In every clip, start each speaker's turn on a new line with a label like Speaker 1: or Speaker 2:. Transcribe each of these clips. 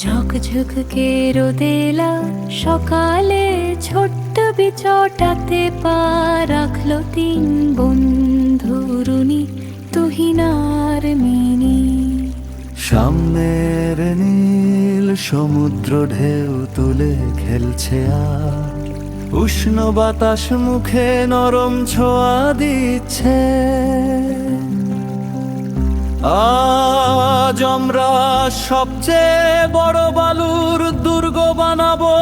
Speaker 1: ঝকঝকে রোদেলা সকালে ছোট্ট বিচটাতে পা রাখলো তিন বন্ধু রুনি, তুহিনার মিনি।
Speaker 2: সামনের নীল সমুদ্র ঢেউ তুলে খেলছে আর উষ্ণ বাতাস মুখে নরম ছোঁয়া দিচ্ছে। আজ আমরা সবচেয়ে বড় বালুর দুর্গ বানাবো,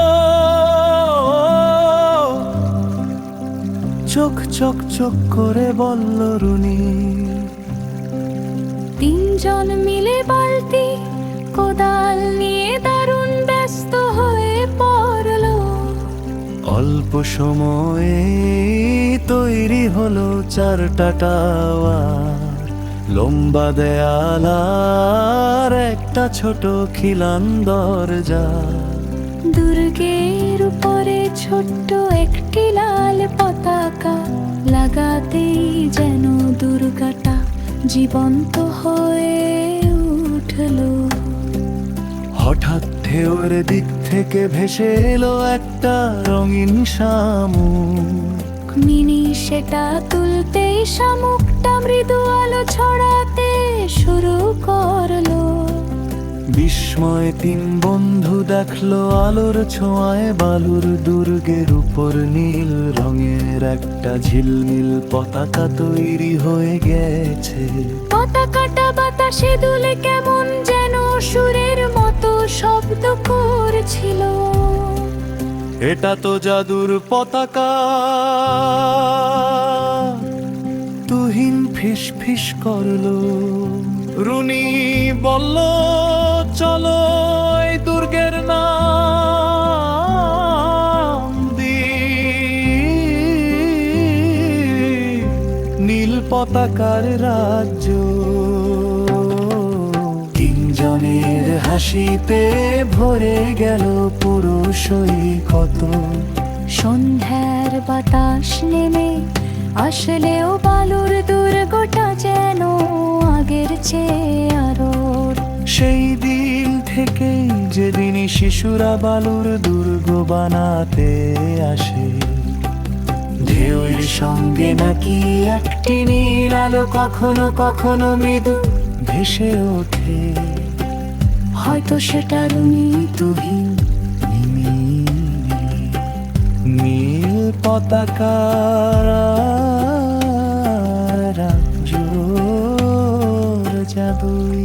Speaker 2: চোখ চক চক করে বলল রুনি।
Speaker 1: তিনজন মিলে বালতি কোদাল নিয়ে দারুণ ব্যস্ত হয়ে পড়লো।
Speaker 2: অল্প সময়ে তৈরি হলো চারটা টাওয়ার, লম্বা দেয়াল আর একটা ছোট খিলান দরজা।
Speaker 1: দুর্গের উপরে ছোট্ট একটি লাল পতাকা লাগাতেই যেন দুর্গাটা জীবন্ত হয়ে উঠলো।
Speaker 2: হঠাৎ ঢেউর দিক থেকে ভেসে এলো একটা রঙিন শামুক।
Speaker 1: মিনি সেটা তুলতেই শামুকটা মৃদু আলো ছড়াতে শুরু করলো।
Speaker 2: বিস্ময়ে তিন বন্ধু দেখলো আলোর ছোঁয়ায় বালুর দুর্গের উপর নীল রঙের একটা ঝিলমিল পতাকা তৈরি হয়ে গেছে।
Speaker 1: পতাকাটা বাতাসে দুলে কেমন যেন সুরের মতো শব্দ করছিল।
Speaker 2: এটা তো জাদুর পতাকা, তুহিন ফিস ফিস করলো। রুনি বলল, চলো এই দুর্গের নাম নীল পতাকার রাজ্য। তিনজনের হাসিতে ভরে গেল পুরো সৈকত।
Speaker 1: সন্ধ্যার বাতাস নেমে আসলেও বালুর দুর্গটা যেন আগের চেয়ে আরো।
Speaker 2: সেই দিন থেকেই যেদিন শিশুরা বালুর দুর্গ বানাতে আসে, ঢেউয়ের সঙ্গে নাকি একটি নীল আলো কখনো কখনো মৃদু ভেসে ওঠে।
Speaker 1: হয়তো সেটা রুনি,
Speaker 2: তুহিন নীল পতাকা রাজ্য জাদুই।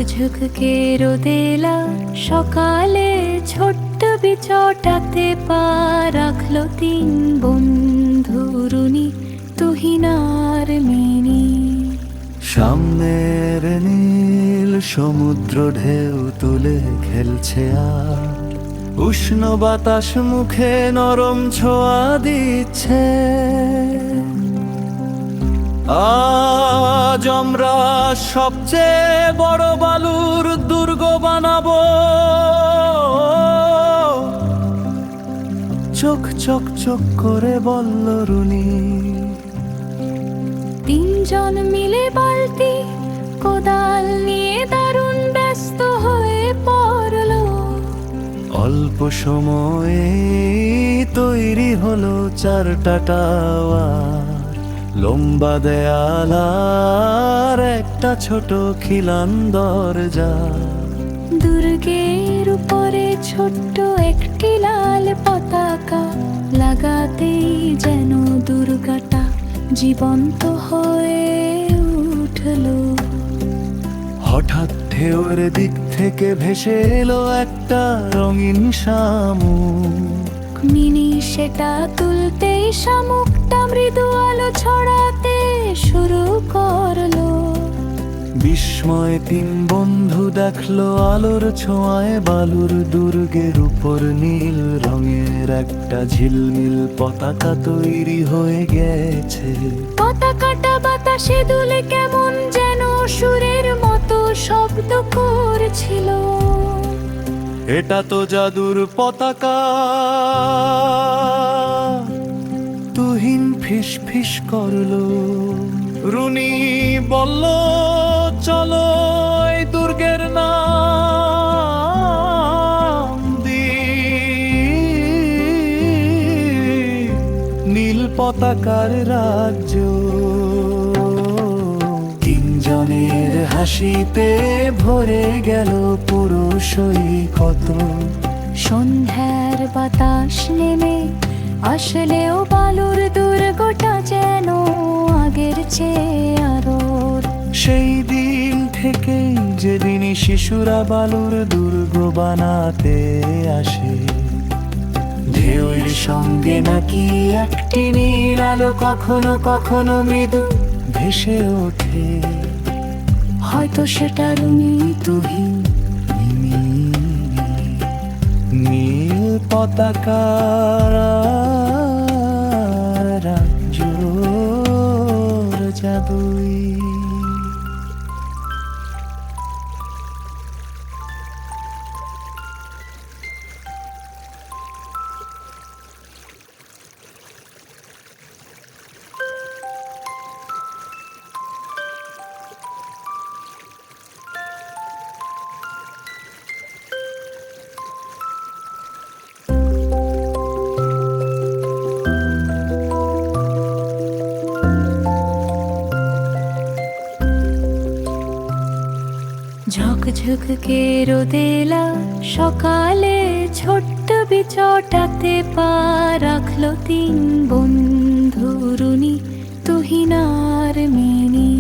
Speaker 1: ঝকঝকে রোদেলা সকালে ছোট্ট বিচটাতে পা রাখলো তিন বন্ধু রুনি, তুহিনার মিনি।
Speaker 2: সামনের নীল সমুদ্র ঢেউ তুলে খেলছে আর উষ্ণ বাতাস মুখে নরম ছোঁয়া দিচ্ছে। আজ আমরা সবচেয়ে বড় বালুর দুর্গ বানাবো, চোখ চক চক করে বলল রুনি।
Speaker 1: তিনজন মিলে বালতি কোদাল নিয়ে দারুণ ব্যস্ত হয়ে পড়লো।
Speaker 2: অল্প সময়ে তৈরি হলো চারটা টাওয়ার, লম্বা দেয়াল আর একটা ছোট খিলান দরজা।
Speaker 1: দুর্গের উপরে ছোট্ট একটি লাল পতাকা লাগাতেই যেন দুর্গাটা জীবন্ত হয়ে উঠলো।
Speaker 2: হঠাৎ ঢেউর দিক থেকে ভেসে এলো একটা রঙিন শামুক।
Speaker 1: মিনি সেটা তুলতেই শামুকটা মৃদু আলো ছড়াতে শুরু করলো।
Speaker 2: বিস্ময়ে তিন বন্ধু দেখলো আলোর ছোঁয়ায় বালুর দুর্গের উপর নীল রঙের একটা ঝিলমিল পতাকা তৈরি হয়ে গেছে।
Speaker 1: পতাকাটা বাতাসে দুলে কেমন যেন সুরের মতো শব্দ করছিল।
Speaker 2: এটা তো জাদুর পতাকা, তুহিন ফিস ফিস করলো। রুনি বলল, চলো এই দুর্গের নাম নীল পতাকার রাজ্য। তিনজনের হাসিতে ভরে গেল পুরো সৈকত।
Speaker 1: সন্ধ্যার বাতাস নেমে আসলেও বালুর দুর্গটা যেন আগের চেয়ে আরো।
Speaker 2: সেই দিন থেকে যেদিন শিশুরা বালুর দুর্গ বানাতে আসে, ঢেউয়ের সঙ্গে নাকি একটি নীল আলো কখনো কখনো মৃদু ভেসে ওঠে।
Speaker 1: হয়তো সেটা রুনি
Speaker 2: তুহিন নীল পতাকা রাজ্যর জাদুই।
Speaker 1: ঝকঝকে রোদেলা সকালে ছোট্ট বিচটাতে পা রাখলো তিন বন্ধু রুনি, তুহিন আর মিনি।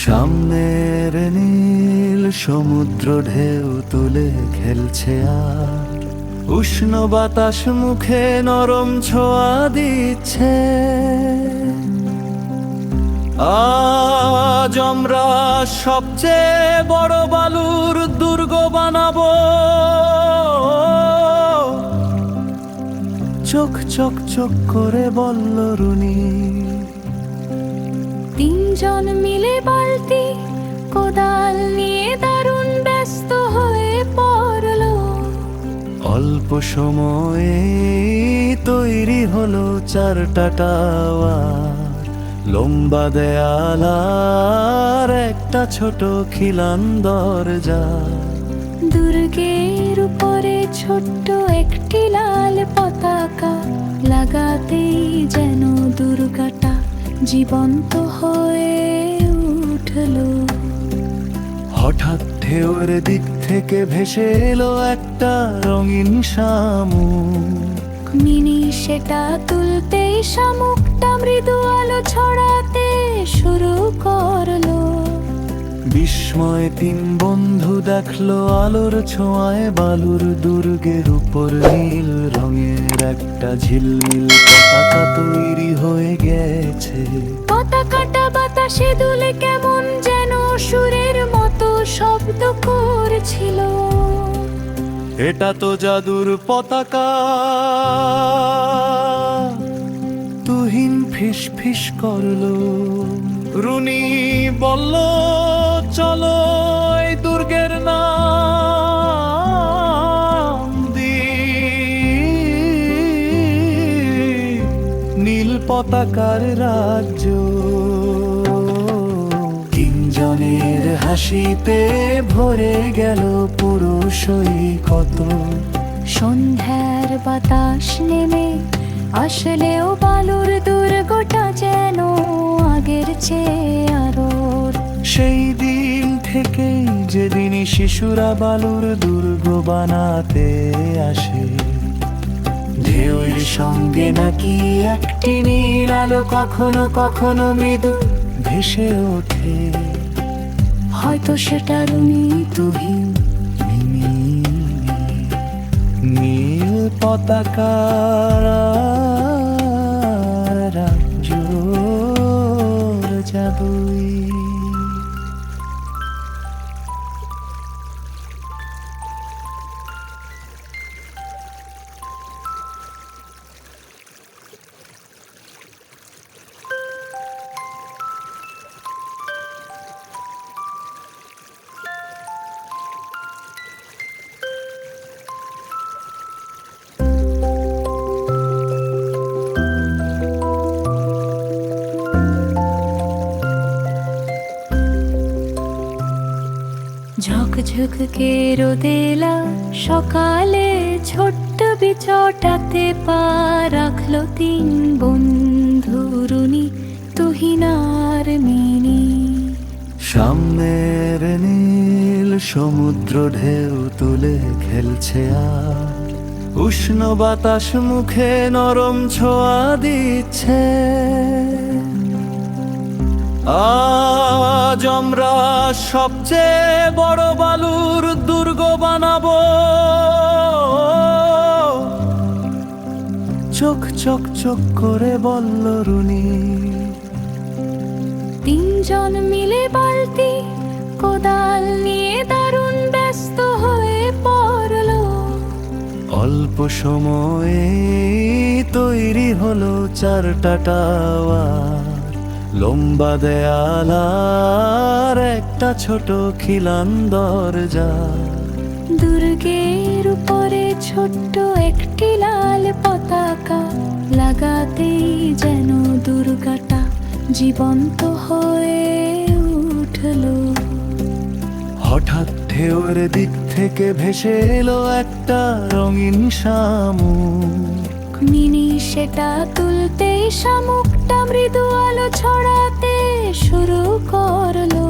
Speaker 2: সামনের নীল সমুদ্র ঢেউ তুলে খেলছে আর উষ্ণ বাতাস মুখে নরম ছোঁয়া দিচ্ছে। আজ আমরা সবচেয়ে বড় বালুর দুর্গ বানাবো। চোখ চোখ চোখ করে বলল রুনি।
Speaker 1: তিনজন মিলে বালতি কোদাল নিয়ে দারুণ ব্যস্ত হয়ে পড়লো।
Speaker 2: অল্প সময়ে তৈরি হলো চারটা টাওয়ার, লম্বা দেয়াল আর একটা ছোট খিলান দরজা।
Speaker 1: দুর্গের উপরে ছোট্ট একটি লাল পতাকা লাগাতেই যেন দুর্গাটা জীবন্ত হয়ে উঠলো।
Speaker 2: হঠাৎ ঢেউয়ের দিক থেকে ভেসে এলো একটা রঙিন শামুক।
Speaker 1: মিনি সেটা তুলতেই শামুকটা মৃদু আলো ছড়াতে শুরু করলো।
Speaker 2: বিস্ময়ে তিন বন্ধু দেখলো আলোর ছোঁয়ায় বালুর দুর্গের উপর নীল রঙের একটা ঝিলমিল পতাকা তৈরি হয়ে গেছে।
Speaker 1: পতাকাটা বাতাসে দুলে কেমন যেন সুরের মতো শব্দ করছিল।
Speaker 2: এটা তো জাদুর পতাকা, তুহিন ফিস ফিস করলো। রুনি বলল, চলো এই দুর্গের নাম নীল পতাকার রাজ্য। তিনজনের হাসিতে ভরে গেল পুরো সৈকত।
Speaker 1: সন্ধ্যার বাতাস নেমে আসলেও বালুর দুর্গটা যেন আগের চেয়ে আরো।
Speaker 2: সেই দিন থেকে যেদিন শিশুরা বালুর দুর্গ বানাতে আসে, ঢেউয়ের সঙ্গে নাকি একটি নীল আলো কখনো কখনো মৃদু ভেসে ওঠে।
Speaker 1: হয়তো সেটা রুনি
Speaker 2: তুহিন নীল পতাকা রাজ্যর জাদুই।
Speaker 1: ঝকঝকে রোদেলা সকালে ছোট্ট বিচটাতে পা রাখলো তিন বন্ধু রুনি, তুহিন আর মিনি।
Speaker 2: সামনের নীল সমুদ্র ঢেউ তুলে খেলছে আর উষ্ণ বাতাস মুখে নরম ছোঁয়া দিচ্ছে। আজ আমরা সবচেয়ে বড় বালুর দুর্গ বানাবো, চোখ চক চক করে বলল রুনি।
Speaker 1: তিনজন মিলে বালতি কোদাল নিয়ে দারুণ ব্যস্ত হয়ে পড়লো।
Speaker 2: অল্প সময়ে তৈরি হলো চারটা টাওয়ার, লম্বা দেয়াল আর একটা ছোট খিলান দরজা।
Speaker 1: দুর্গের উপরে ছোট্ট একটি লাল পতাকা লাগাতেই যেন দুর্গাটা জীবন্ত হয়ে উঠলো।
Speaker 2: হঠাৎ ঢেউর দিক থেকে ভেসে এলো একটা রঙিন শামুক।
Speaker 1: মিনি সেটা তুলতেই শামুকটা মৃদু আলো ছড়াতে শুরু করলো।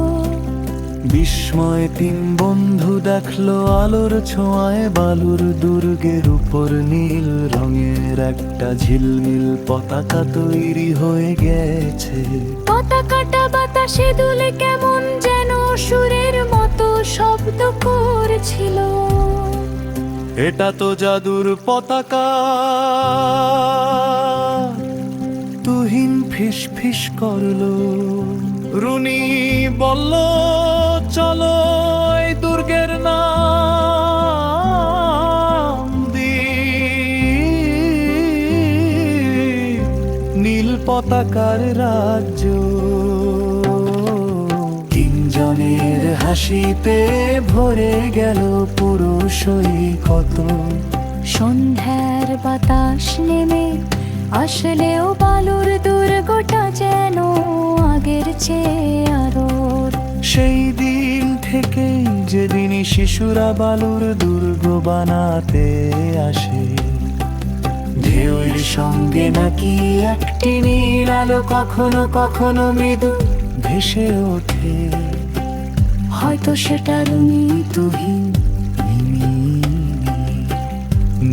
Speaker 2: বিস্ময় তিন বন্ধু দেখলো আলোর ছোঁয়ায় বালুর দুর্গের উপর নীল রঙের একটা ঝিলমিল পতাকা তৈরি হয়ে গেছে।
Speaker 1: পতাকাটা বাতাসে দুলে কেমন যেন সুরের মতো শব্দ করছিল।
Speaker 2: এটা তো জাদুর পতাকা, তুহিন ফিস ফিস করলো। রুনি বলল, চলো এই দুর্গের নাম নীল পতাকার রাজ্য। তিনজনের হাসিতে ভরে গেল পুরো সৈকত।
Speaker 1: সন্ধ্যার বাতাস নেমে আসলেও বালুর দুর্গটা যেন আগের চেয়ে আরো।
Speaker 2: সেই দিন থেকে যেদিন শিশুরা বালুর দুর্গ বানাতে আসে, ঢেউয়ের সঙ্গে নাকি একটি নীল আলো কখনো কখনো মৃদু ভেসে ওঠে।
Speaker 1: হয়তো সেটা রুনি,
Speaker 2: তুহিন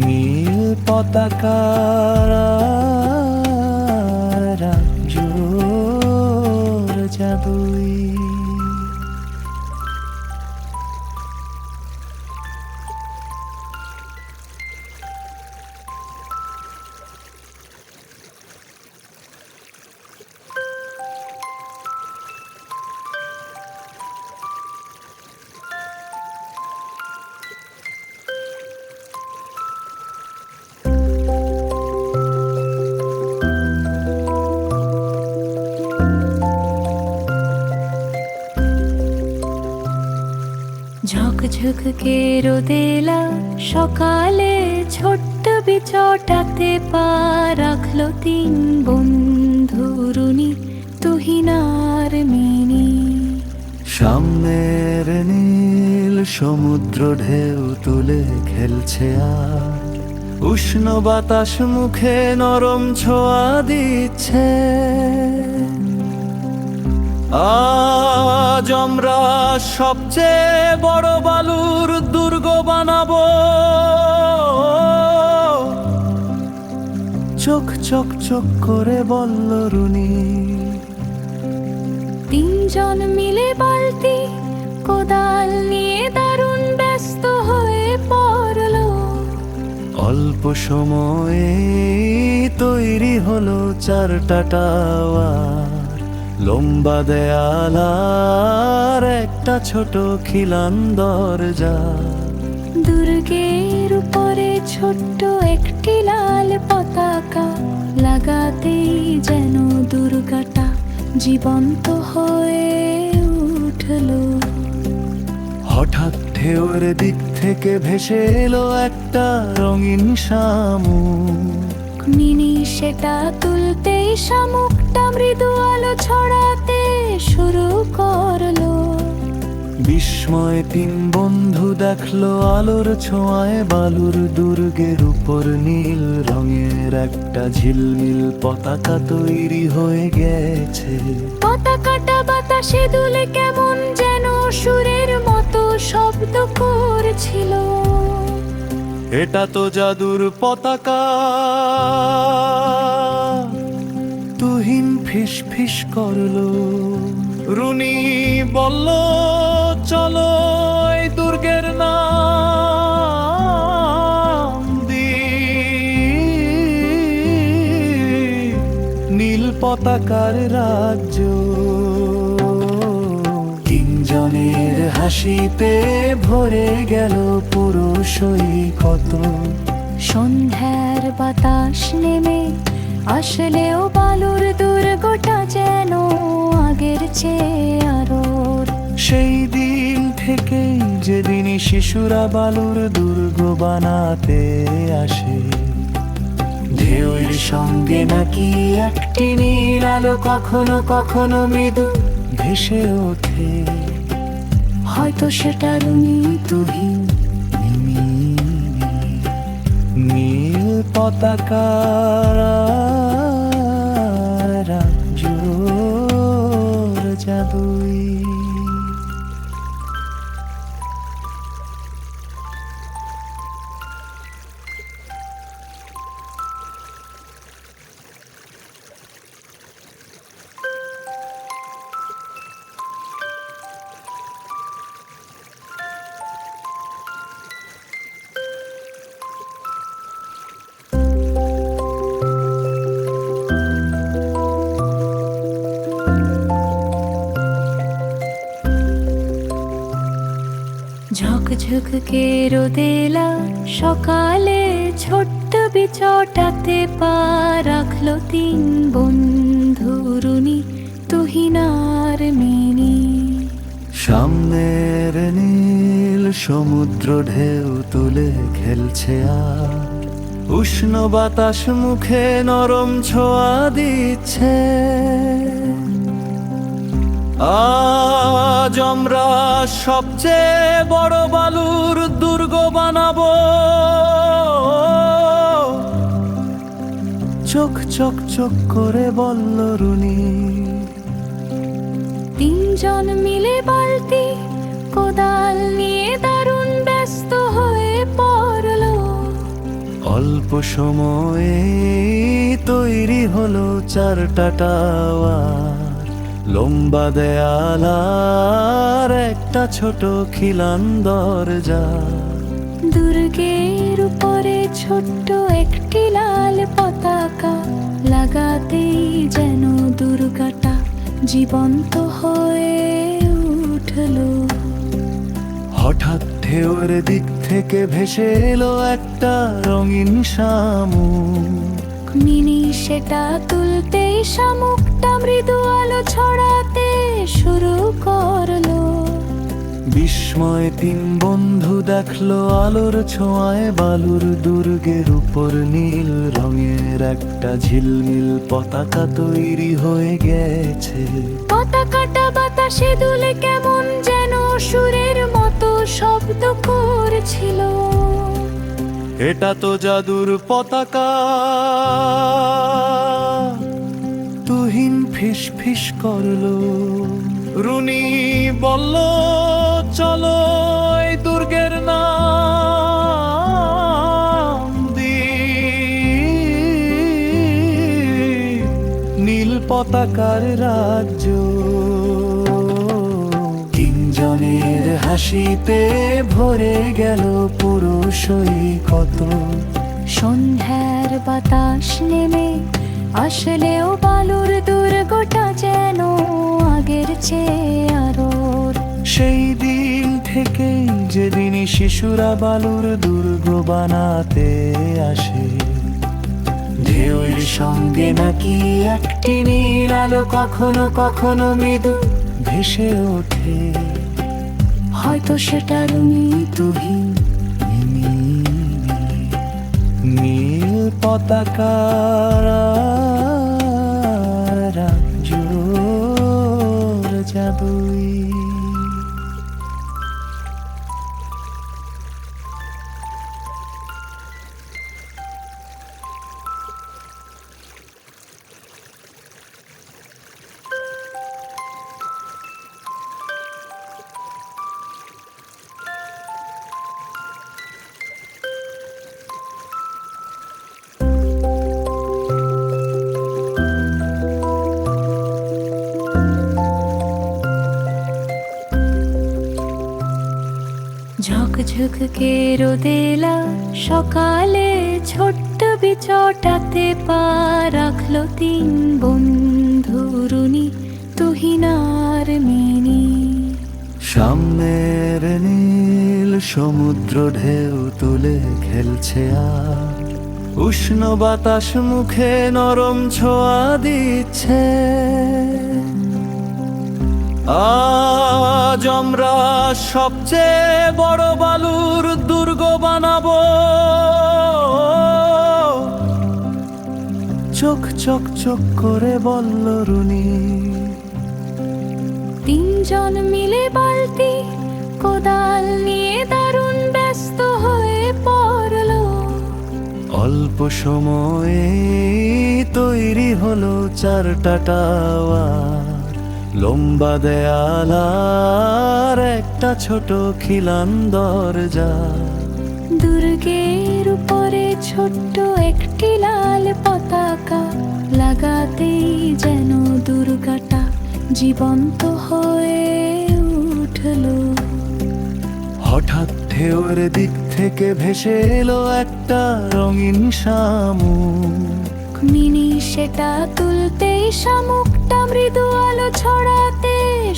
Speaker 2: নীল পতাকার রাজ্য জাদুই।
Speaker 1: ঝকঝকে রোদেলা সকালে ছোট্ট বিচটাতে পা রাখলো তিন বন্ধু রুনি, তুহিন আর মিনি।
Speaker 2: সামনের নীল সমুদ্র ঢেউ তুলে খেলছে আর উষ্ণ বাতাস মুখে নরম ছোঁয়া দিচ্ছে। আজ আমরা সবচেয়ে বড় বালুর দুর্গ বানাবো, চোখ চক চক করে বলল রুনি।
Speaker 1: তিনজন মিলে বালতি কোদাল নিয়ে দারুণ ব্যস্ত হয়ে পড়লো।
Speaker 2: অল্প সময়ে তৈরি হলো চারটা টাওয়ার, লম্বা দেয়াল আর একটা ছোট খিলান দরজা।
Speaker 1: দুর্গের উপরে ছোট্ট একটি লাল পতাকা লাগাতেই যেন দুর্গাটা জীবন্ত হয়ে উঠলো।
Speaker 2: হঠাৎ ঢেউর দিক থেকে ভেসে এলো একটা রঙিন শামুক।
Speaker 1: মিনি সেটা তুলতেই শামুকটা মৃদু আলো
Speaker 2: বিস্ময় তিন বন্ধু দেখলো আলোর ছোঁয়ায় বালুর দুর্গের উপর নীল রঙের একটা ঝিলমিল পতাকা তৈরি হয়ে গেছে।
Speaker 1: পতাকাটা বাতাসে দুলে কেমন যেন সুরের মতো শব্দ করছিল।
Speaker 2: এটা তো জাদুর পতাকা, তুহিন ফিস ফিস করলো। রুনি বলল, চলো এই দুর্গের নাম দি নীল পতাকার রাজ্য। তিনজনের হাসিতে ভরে গেল পুরো সৈকত।
Speaker 1: সন্ধ্যার বাতাস নেমে আসলেও বালুর দুর্গটা যেন আগের চেয়ে আরো।
Speaker 2: সেই দিন থেকেই যেদিন শিশুরা বালুর দুর্গ বানাতে আসে, ঢেউয়ের সঙ্গে নাকি একটি নীল আলো কখনো কখনো মৃদু ভেসে ওঠে।
Speaker 1: হয়তো সেটা রুনি
Speaker 2: তুহিন নীল পতাকার রাজ্যর জাদুই।
Speaker 1: ঝকঝকে রোদেলা সকালে ছোট্ট বিচটাতে পা রাখলো তিন বন্ধু, রুনি তুহিন আর মিনি।
Speaker 2: সামনের নীল সমুদ্র ঢেউ তুলে খেলছে আর উষ্ণ বাতাস মুখে নরম ছোঁয়া দিচ্ছে। আজ আমরা সবচেয়ে বড় বালুর দুর্গ বানাবো। চোখ চক চক করে বলল রুনি।
Speaker 1: তিনজন মিলে বালতি কোদাল নিয়ে দারুণ ব্যস্ত হয়ে পড়লো।
Speaker 2: অল্প সময়ে তৈরি হলো চারটা টাওয়ার, লম্বা দেয়াল আর একটা ছোট খিলান দরজা।
Speaker 1: দুর্গের উপরে ছোট্ট একটি লাল পতাকা লাগাতেই যেন দুর্গটা জীবন্ত হয়ে উঠলো।
Speaker 2: হঠাৎ ঢেউর দিক থেকে ভেসে এলো একটা রঙিন শামুক।
Speaker 1: মিনি সেটা তুলতেই শামুকটা মৃদু আলো ছড়াতে শুরু করলো।
Speaker 2: বিস্ময় তিন বন্ধু দেখলো আলোর ছোঁয়ায় বালুর দুর্গের উপর নীল রঙের একটা ঝিলমিল পতাকা তৈরি হয়ে গেছে।
Speaker 1: পতাকাটা বাতাসে দুলে কেমন যেন সুরের মতো শব্দ করছিল।
Speaker 2: এটা তো জাদুর পতাকা, তুহিন ফিস ফিস করলো। রুনি বলল, চলো এই দুর্গের নাম দি নীল পতাকার রাজ্য। তিনজনের হাসিতে ভরে গেল পুরো সৈকত।
Speaker 1: সন্ধ্যার বাতাস নেমে আসলেও বালুর দুর্গটা যেন আগের চেয়ে আরো।
Speaker 2: সেই দিন থেকেই যেদিন শিশুরা বালুর দুর্গ বানাতে আসে, ঢেউয়ের সঙ্গে নাকি একটি নীল আলো কখনো কখনো মৃদু ভেসে ওঠে।
Speaker 1: হয়তো সেটা রুনি
Speaker 2: তুহিন নীল পতাকার রাজ্যর জাদুই।
Speaker 1: ঝুঁকঝুঁকে রোদেলা সকালে ছোট্ট বিচটাতে পা রাখলো তিন বন্ধু রুনি তুহিন আর মিনি।
Speaker 2: সামনের নীল সমুদ্র ঢেউ তুলে খেলছে আর উষ্ণ বাতাস মুখে নরম ছোঁয়া দিচ্ছে। আজ আমরা সবচেয়ে বড় বালুর দুর্গ বানাবো, চোখ চক চক করে বলল রুনি।
Speaker 1: তিনজন মিলে বালতি কোদাল নিয়ে দারুণ ব্যস্ত হয়ে পড়লো।
Speaker 2: অল্প সময়ে তৈরি হলো চারটা টাওয়ার, লম্বা দেয়াল আর একটা ছোট খিলান দরজা।
Speaker 1: দুর্গের উপরে ছোট্ট একটি লাল পতাকা লাগাতেই যেন দুর্গাটা জীবন্ত হয়ে উঠলো।
Speaker 2: হঠাৎ ঢেউর দিক থেকে ভেসে এলো একটা রঙিন শামুক।
Speaker 1: মিনি সেটা তুলতেই শামুকটা মৃদু আলো ছড়াতে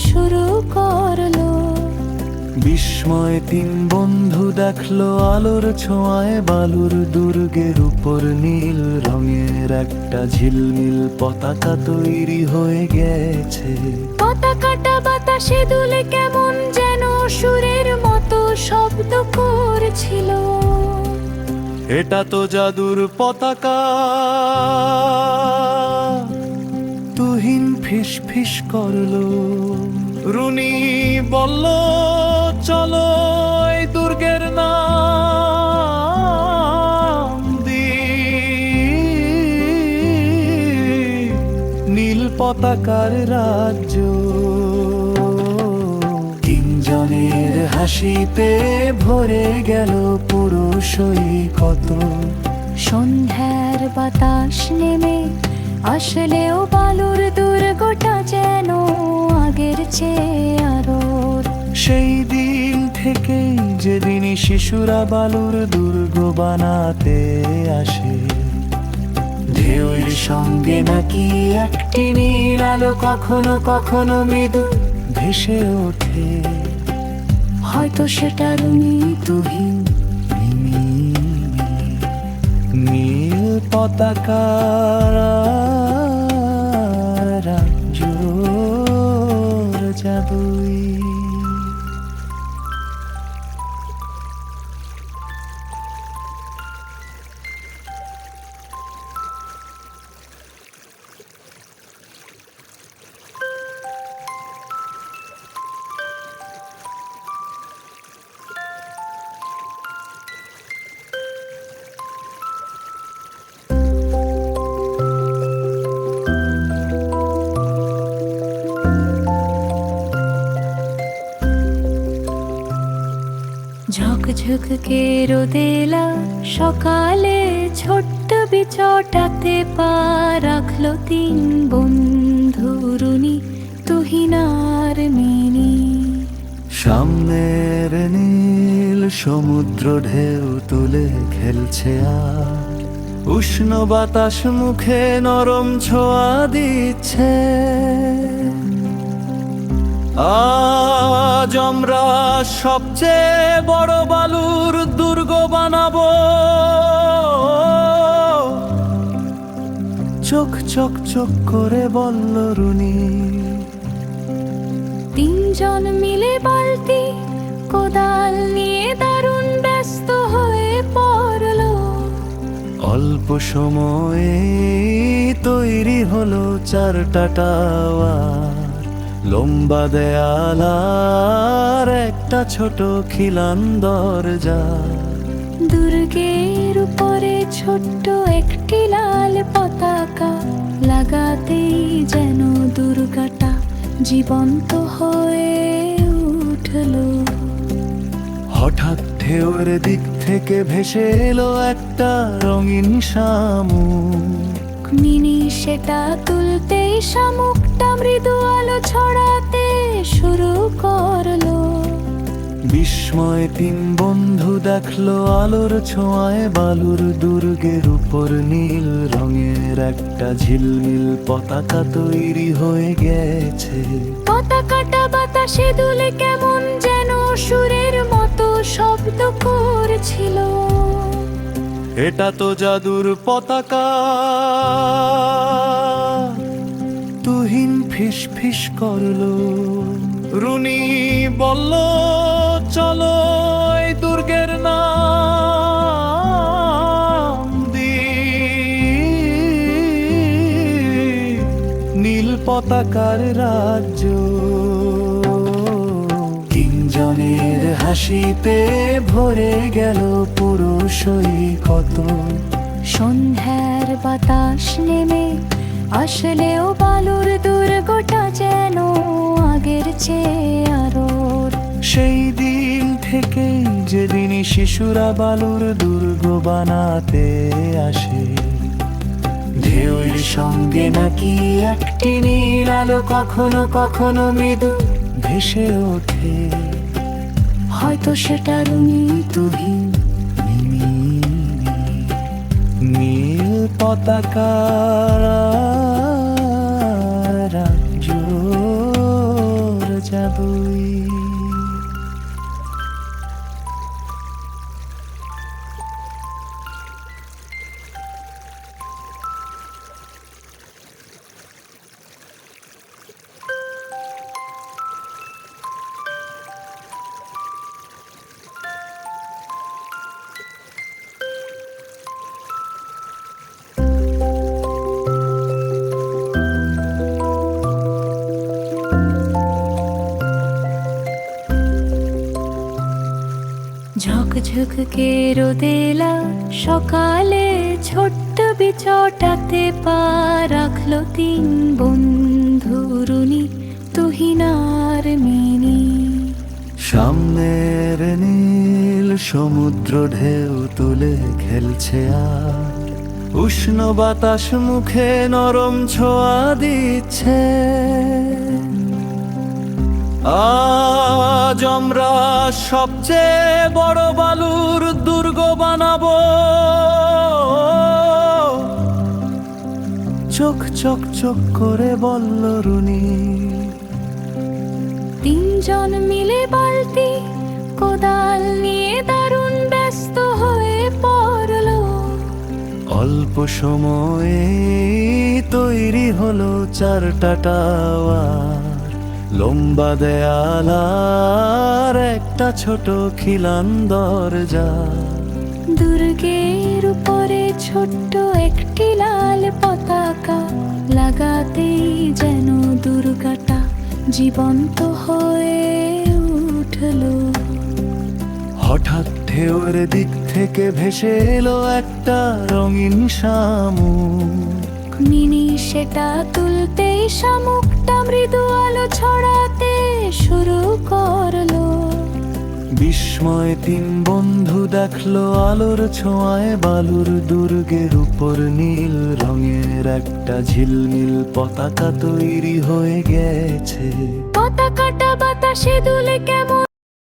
Speaker 1: শুরু করলো।
Speaker 2: বিস্ময়ে তিন বন্ধু দেখলো আলোর ছোঁয়ায় বালুর দুর্গের উপর নীল রঙের একটা ঝিলমিল পতাকা তৈরি হয়ে গেছে।
Speaker 1: পতাকাটা বাতাসে দুলে কেমন যেন সুরের মতো শব্দ করছিল।
Speaker 2: এটা তো জাদুর পতাকা, তুহিন ফিস ফিস করলো। রুনি বলল, চলো এই দুর্গের নাম নীল পতাকার রাজ্য। তিনজনের হাসিতে ভরে গেল পুরো সৈকত।
Speaker 1: সন্ধ্যার বাতাস নেমে আসলেও বালুর দুর্গটা যেন আগের চেয়ে আরো।
Speaker 2: সেই দিন থেকেই যেদিন শিশুরা বালুর দুর্গ বানাতে আসে, ঢেউয়ের সঙ্গে নাকি একটি নীল আলো কখনো কখনো মৃদু ভেসে ওঠে।
Speaker 1: হয়তো সেটা রুনি
Speaker 2: তুহিন মিমি, নীল পতাকার রাজ্য যাবই।
Speaker 1: ঝকঝকে রোদেলা সকালে ছোট্ট বিচটাতে পা রাখলো তিন বন্ধু রুনি তুহিন আর মিনি।
Speaker 2: সামনের নীল সমুদ্র ঢেউ তুলে খেলছে আর উষ্ণ বাতাস মুখে নরম ছোঁয়া দিচ্ছে। আজ আমরা সবচেয়ে বড় বালুর দুর্গ বানাবো, চোখ চক চক করে বলল রুনি।
Speaker 1: তিনজন মিলে বালতি কোদাল নিয়ে দারুণ ব্যস্ত হয়ে পড়লো।
Speaker 2: অল্প সময়ে তৈরি হলো চারটা টাওয়ার, লম্বা দেয়াল আর একটা ছোট খিলান দরজা।
Speaker 1: দুর্গের উপরে ছোট্ট একটি লাল পতাকা লাগাতেই যেন দুর্গাটা জীবন্ত হয়ে উঠলো।
Speaker 2: হঠাৎ ঢেউয়ের দিক থেকে ভেসে এলো একটা রঙিন শামুক।
Speaker 1: মিনি সেটা তুলতেই শামুকটা মৃদু আলো ছড়াতে শুরু করলো।
Speaker 2: বিস্ময় তিন বন্ধু দেখলো আলোর ছোঁয়ায় বালুর দুর্গের উপর নীল রঙের একটা ঝিলমিল পতাকা তৈরি হয়ে গেছে।
Speaker 1: পতাকাটা বাতাসে দুলে কেমন যেন সুরের মতো শব্দ করছিল।
Speaker 2: এটা তো জাদুর পতাকা, তুহিন ফিস ফিস করলো। রুনি বলল, চলো এই দুর্গের নাম নীল পতাকার রাজ্য। তিনজনের হাসিতে ভরে গেল পুরো সৈকত।
Speaker 1: সন্ধ্যার বাতাস নেমে আসলেও বালুর দুর্গটা যেন আগের চেয়ে আরো।
Speaker 2: সেই দিন থেকে যেদিন শিশুরা বালুর দুর্গ বানাতে আসে, ঢেউয়ের সঙ্গে নাকি একটি নীল আলো কখনো কখনো মৃদু ভেসে ওঠে।
Speaker 1: হয়তো সেটা রুনি
Speaker 2: তুহিন নীল পতাকা রাজ্য যাবই।
Speaker 1: ঝকঝকে রোদেলা সকালে ছোট্ট বিচটাতে পা রাখলো তিন বন্ধু রুনি, তুহিন আর মিনি।
Speaker 2: সামনের নীল সমুদ্র ঢেউ তুলে খেলছে আর উষ্ণ বাতাস মুখে নরম ছোঁয়া দিচ্ছে। আজ আমরা সবচেয়ে বড় বালুর দুর্গ বানাবো। চোখ চোখ চোখ করে বলল রুনি।
Speaker 1: তিনজন মিলে বালতি কোদাল নিয়ে দারুণ ব্যস্ত হয়ে পড়লো।
Speaker 2: অল্প সময়ে তৈরি হলো চারটা টাওয়ার, লম্বা দেয়াল আর একটা ছোট খিলান দরজা।
Speaker 1: দুর্গের উপরে ছোট্ট একটি লাল পতাকা লাগাতেই যেন দুর্গাটা জীবন্ত হয়ে উঠলো।
Speaker 2: হঠাৎ ঢেউর দিক থেকে ভেসে এলো একটা রঙিন শামুক।
Speaker 1: মিনি সেটা তুলতেই শামুকটা মৃদু আলো ছড়াতে শুরু করলো।
Speaker 2: বিস্ময় তিন বন্ধু দেখলো আলোর ছোঁয়ায় বালুর দুর্গের উপর নীল রঙের একটা ঝিলমিল পতাকা তৈরি হয়ে গেছে।
Speaker 1: পতাকাটা বাতাসে দুলে কেমন